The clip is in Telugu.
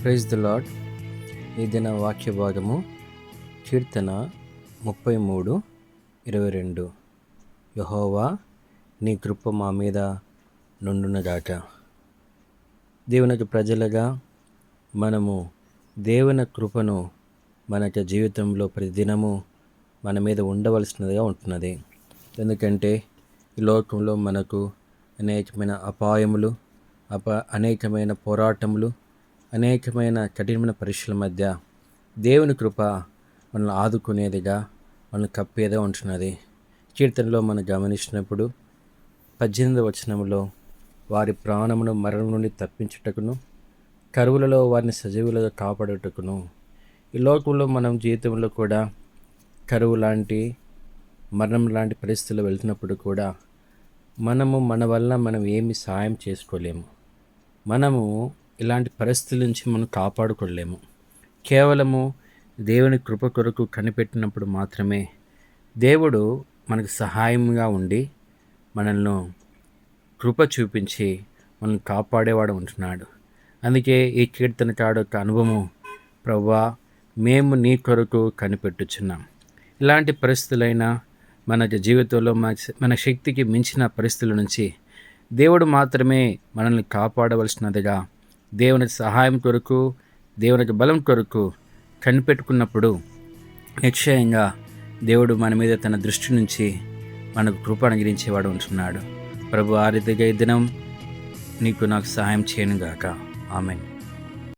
Praise the lord. ఈ దిన వాక్య భాగము కీర్తన 33:22. యెహోవా నీ కృప మా మీద నుండునగాక. దేవునికి ప్రజలుగా మనము దేవుని కృపను మన జీవితంలో ప్రతిదినము మన మీద ఉండవలసినదిగా ఉంటున్నది. ఎందుకంటే ఈ లోకంలో మనకు అనేకమైన అపాయములు, అనేకమైన పోరాటములు, అనేకమైన కఠినమైన పరీక్షల మధ్య దేవుని కృప మనల్ని ఆదుకునేదిగా, మనల్ని కప్పేదిగా ఉంటున్నది. కీర్తనలో మనం గమనించినప్పుడు 18వ వచనంలో వారి ప్రాణమును మరణం నుండి తప్పించుటకును, కరువులలో వారిని సజీవులుగా కాపాడుటకును. ఈ లోకంలో మనం జీవితంలో కూడా కరువు లాంటి, మరణం లాంటి పరిస్థితుల్లో వెళ్తున్నప్పుడు కూడా మన వల్ల మనం ఏమి సహాయం చేసుకోలేము. మనము ఇలాంటి పరిస్థితుల నుంచి మనం కాపాడుకోలేము. కేవలము దేవుని కృప కొరకు కనిపెట్టినప్పుడు మాత్రమే దేవుడు మనకు సహాయంగా ఉండి మనల్ని కృప చూపించి మనల్ని కాపాడేవాడు ఉంటున్నాడు. అందుకే ఈ కీర్తనకాడు యొక్క అనుభవం, ప్రభువా మేము నీ కొరకు కనిపెట్టుచున్నాం. ఇలాంటి పరిస్థితులైనా మన జీవితంలో మన శక్తికి మించిన పరిస్థితుల నుంచి దేవుడు మాత్రమే మనల్ని కాపాడవలసినదిగా, దేవునికి సహాయం కొరకు, దేవునికి బలం కొరకు కనిపెట్టుకున్నప్పుడు నిశ్చయంగా దేవుడు మన మీద తన దృష్టి నుంచి మనకు కృప అనుగ్రహించేవాడు ఉంటున్నాడు. ప్రభు ఆ రీతిగా ఈ దినం నీకు నాకు సహాయం చేయనుగాక. ఆమేన్.